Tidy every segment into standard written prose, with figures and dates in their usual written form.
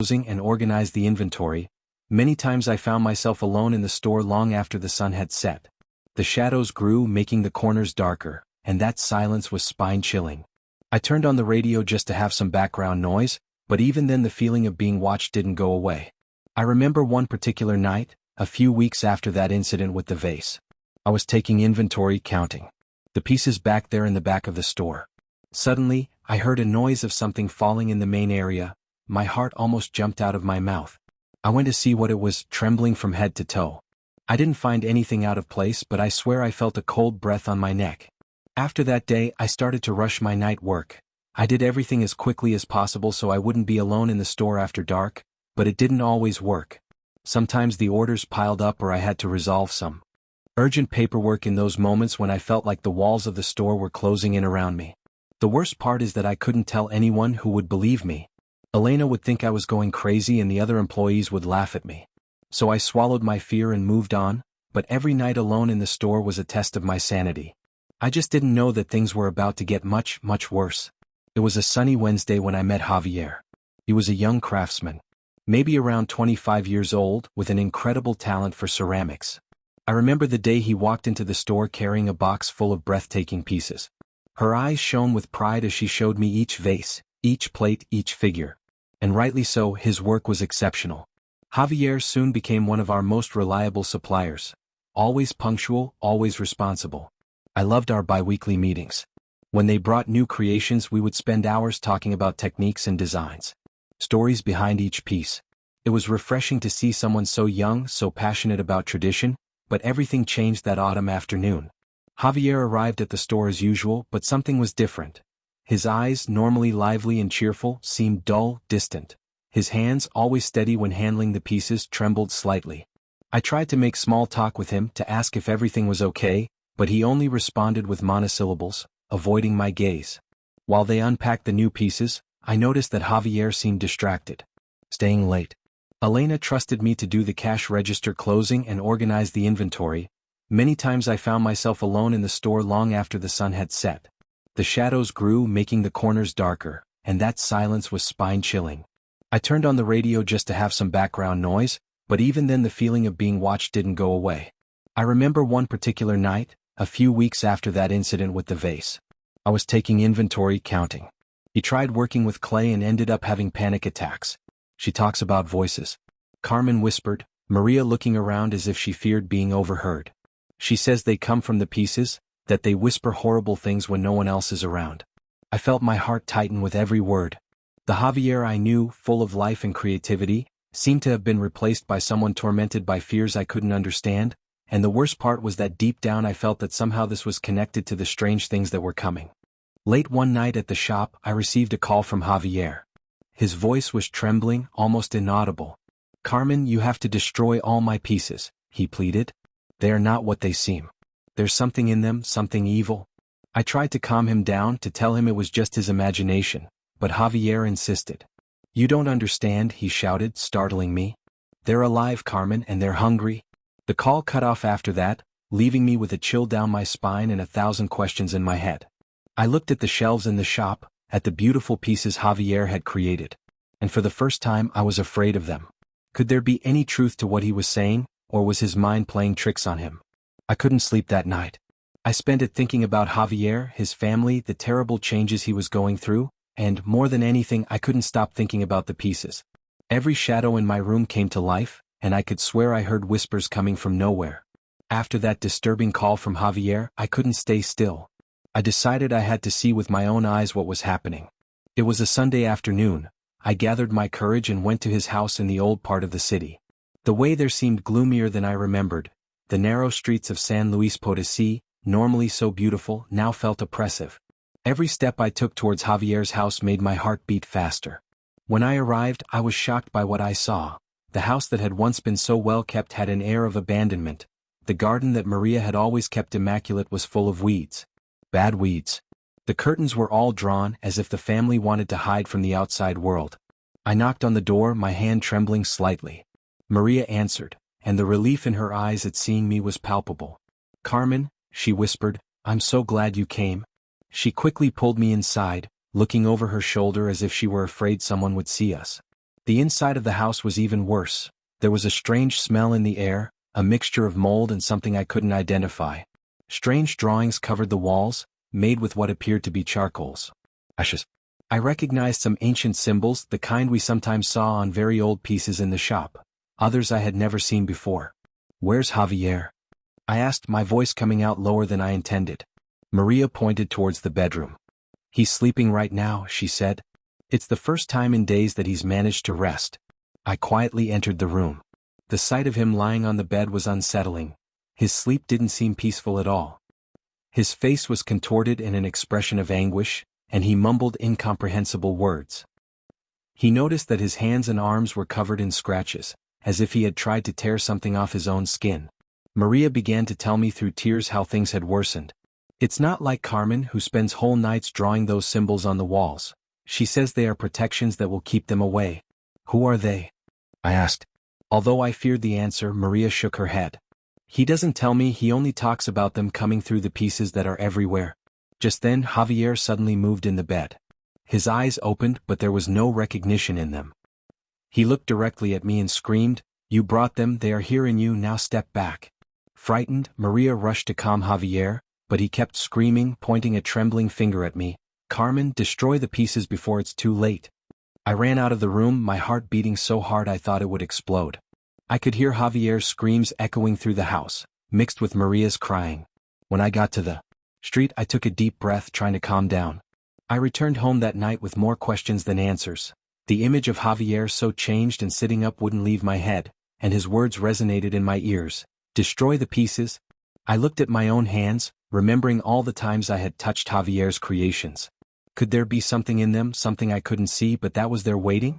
closing and organized the inventory. Many times I found myself alone in the store long after the sun had set. The shadows grew, making the corners darker, and that silence was spine-chilling. I turned on the radio just to have some background noise, but even then the feeling of being watched didn't go away. I remember one particular night, a few weeks after that incident with the vase. I was taking inventory, counting the pieces back there in the back of the store. Suddenly, I heard a noise of something falling in the main area. My heart almost jumped out of my mouth. I went to see what it was, trembling from head to toe. I didn't find anything out of place, but I swear I felt a cold breath on my neck. After that day, I started to rush my night work. I did everything as quickly as possible so I wouldn't be alone in the store after dark, but it didn't always work. Sometimes the orders piled up or I had to resolve some urgent paperwork in those moments when I felt like the walls of the store were closing in around me. The worst part is that I couldn't tell anyone who would believe me. Elena would think I was going crazy and the other employees would laugh at me. So I swallowed my fear and moved on, but every night alone in the store was a test of my sanity. I just didn't know that things were about to get much, much worse. It was a sunny Wednesday when I met Javier. He was a young craftsman, maybe around 25 years old, with an incredible talent for ceramics. I remember the day he walked into the store carrying a box full of breathtaking pieces. Her eyes shone with pride as she showed me each vase, each plate, each figure. And rightly so, his work was exceptional. Javier soon became one of our most reliable suppliers. Always punctual, always responsible. I loved our bi-weekly meetings. When they brought new creations, we would spend hours talking about techniques and designs, stories behind each piece. It was refreshing to see someone so young, so passionate about tradition, but everything changed that autumn afternoon. Javier arrived at the store as usual, but something was different. His eyes, normally lively and cheerful, seemed dull, distant. His hands, always steady when handling the pieces, trembled slightly. I tried to make small talk with him to ask if everything was okay, but he only responded with monosyllables, avoiding my gaze. While they unpacked the new pieces, I noticed that Javier seemed distracted, staying late. Elena trusted me to do the cash register closing and organize the inventory. Many times I found myself alone in the store long after the sun had set. The shadows grew, making the corners darker, and that silence was spine-chilling. I turned on the radio just to have some background noise, but even then the feeling of being watched didn't go away. I remember one particular night, a few weeks after that incident with the vase. I was taking inventory, counting. He tried working with clay and ended up having panic attacks. She talks about voices. Carmen whispered, Maria looking around as if she feared being overheard. She says they come from the pieces, that they whisper horrible things when no one else is around. I felt my heart tighten with every word. The Javier I knew, full of life and creativity, seemed to have been replaced by someone tormented by fears I couldn't understand, and the worst part was that deep down I felt that somehow this was connected to the strange things that were coming. Late one night at the shop, I received a call from Javier. His voice was trembling, almost inaudible. Carmen, you have to destroy all my pieces, he pleaded. They are not what they seem. There's something in them, something evil. I tried to calm him down, to tell him it was just his imagination, but Javier insisted. You don't understand, he shouted, startling me. They're alive, Carmen, and they're hungry. The call cut off after that, leaving me with a chill down my spine and 1,000 questions in my head. I looked at the shelves in the shop, at the beautiful pieces Javier had created, and for the first time I was afraid of them. Could there be any truth to what he was saying, or was his mind playing tricks on him? I couldn't sleep that night. I spent it thinking about Javier, his family, the terrible changes he was going through, and, more than anything, I couldn't stop thinking about the pieces. Every shadow in my room came to life, and I could swear I heard whispers coming from nowhere. After that disturbing call from Javier, I couldn't stay still. I decided I had to see with my own eyes what was happening. It was a Sunday afternoon. I gathered my courage and went to his house in the old part of the city. The way there seemed gloomier than I remembered. The narrow streets of San Luis Potosí, normally so beautiful, now felt oppressive. Every step I took towards Javier's house made my heart beat faster. When I arrived, I was shocked by what I saw. The house that had once been so well kept had an air of abandonment. The garden that Maria had always kept immaculate was full of weeds. Bad weeds. The curtains were all drawn, as if the family wanted to hide from the outside world. I knocked on the door, my hand trembling slightly. Maria answered, and the relief in her eyes at seeing me was palpable. Carmen, she whispered, I'm so glad you came. She quickly pulled me inside, looking over her shoulder as if she were afraid someone would see us. The inside of the house was even worse. There was a strange smell in the air, a mixture of mold and something I couldn't identify. Strange drawings covered the walls, made with what appeared to be charcoals. Ashes. I recognized some ancient symbols, the kind we sometimes saw on very old pieces in the shop. Others I had never seen before. "Where's Javier?" I asked, my voice coming out lower than I intended. Maria pointed towards the bedroom. "He's sleeping right now," she said. "It's the first time in days that he's managed to rest." I quietly entered the room. The sight of him lying on the bed was unsettling. His sleep didn't seem peaceful at all. His face was contorted in an expression of anguish, and he mumbled incomprehensible words. He noticed that his hands and arms were covered in scratches, as if he had tried to tear something off his own skin. Maria began to tell me through tears how things had worsened. "It's not like Carmen, who spends whole nights drawing those symbols on the walls. She says they are protections that will keep them away." "Who are they?" I asked. Although I feared the answer, Maria shook her head. "He doesn't tell me, he only talks about them coming through the pieces that are everywhere." Just then Javier suddenly moved in the bed. His eyes opened, but there was no recognition in them. He looked directly at me and screamed, "You brought them, they are here in you, now step back." Frightened, Maria rushed to calm Javier, but he kept screaming, pointing a trembling finger at me. "Carmen, destroy the pieces before it's too late." I ran out of the room, my heart beating so hard I thought it would explode. I could hear Javier's screams echoing through the house, mixed with Maria's crying. When I got to the street, I took a deep breath, trying to calm down. I returned home that night with more questions than answers. The image of Javier so changed and sitting up wouldn't leave my head, and his words resonated in my ears. "Destroy the pieces?" I looked at my own hands, remembering all the times I had touched Javier's creations. Could there be something in them, something I couldn't see, but that was there waiting?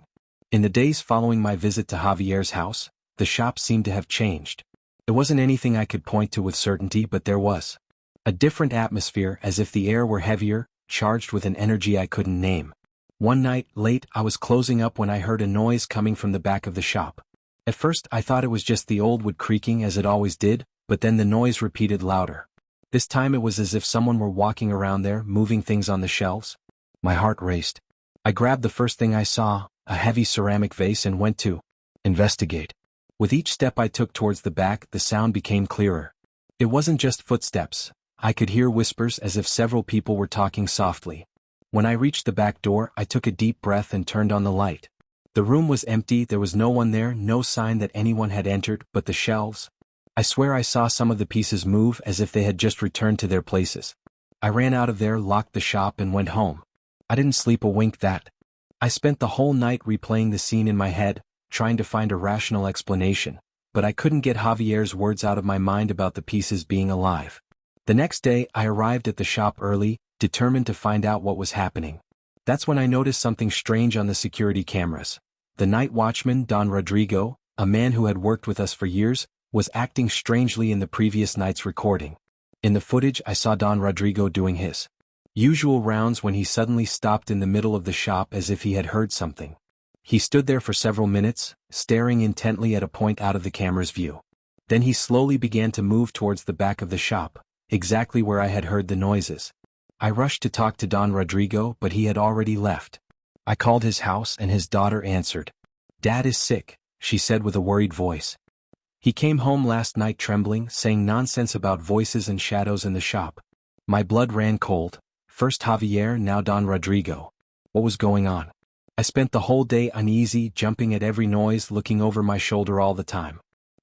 In the days following my visit to Javier's house, the shop seemed to have changed. It wasn't anything I could point to with certainty, but there was a different atmosphere, as if the air were heavier, charged with an energy I couldn't name. One night, late, I was closing up when I heard a noise coming from the back of the shop. At first I thought it was just the old wood creaking as it always did, but then the noise repeated louder. This time it was as if someone were walking around there, moving things on the shelves. My heart raced. I grabbed the first thing I saw, a heavy ceramic vase, and went to investigate. With each step I took towards the back, the sound became clearer. It wasn't just footsteps. I could hear whispers, as if several people were talking softly. When I reached the back door, I took a deep breath and turned on the light. The room was empty, there was no one there, no sign that anyone had entered, but the shelves. I swear I saw some of the pieces move, as if they had just returned to their places. I ran out of there, locked the shop, and went home. I didn't sleep a wink that. I spent the whole night replaying the scene in my head, trying to find a rational explanation, but I couldn't get Javier's words out of my mind about the pieces being alive. The next day, I arrived at the shop early, determined to find out what was happening. That's when I noticed something strange on the security cameras. The night watchman, Don Rodrigo, a man who had worked with us for years, was acting strangely in the previous night's recording. In the footage, I saw Don Rodrigo doing his usual rounds when he suddenly stopped in the middle of the shop as if he had heard something. He stood there for several minutes, staring intently at a point out of the camera's view. Then he slowly began to move towards the back of the shop, exactly where I had heard the noises. I rushed to talk to Don Rodrigo, but he had already left. I called his house and his daughter answered. "Dad is sick," she said with a worried voice. "He came home last night trembling, saying nonsense about voices and shadows in the shop." My blood ran cold. First Javier, now Don Rodrigo. What was going on? I spent the whole day uneasy, jumping at every noise, looking over my shoulder all the time.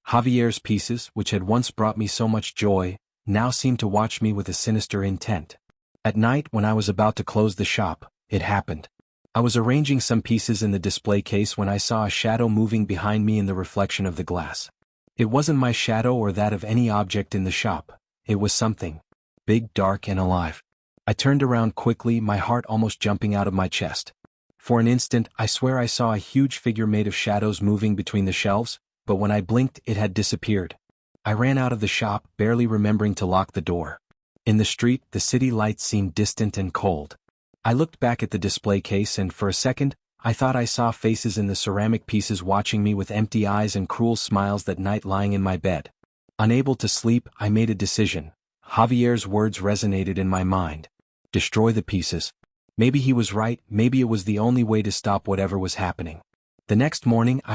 Javier's pieces, which had once brought me so much joy, now seemed to watch me with a sinister intent. At night, when I was about to close the shop, it happened. I was arranging some pieces in the display case when I saw a shadow moving behind me in the reflection of the glass. It wasn't my shadow or that of any object in the shop. It was something big, dark, and alive. I turned around quickly, my heart almost jumping out of my chest. For an instant, I swear I saw a huge figure made of shadows moving between the shelves, but when I blinked, it had disappeared. I ran out of the shop, barely remembering to lock the door. In the street, the city lights seemed distant and cold. I looked back at the display case and for a second, I thought I saw faces in the ceramic pieces watching me with empty eyes and cruel smiles that night lying in my bed. Unable to sleep, I made a decision. Javier's words resonated in my mind. Destroy the pieces. Maybe he was right, maybe it was the only way to stop whatever was happening. The next morning I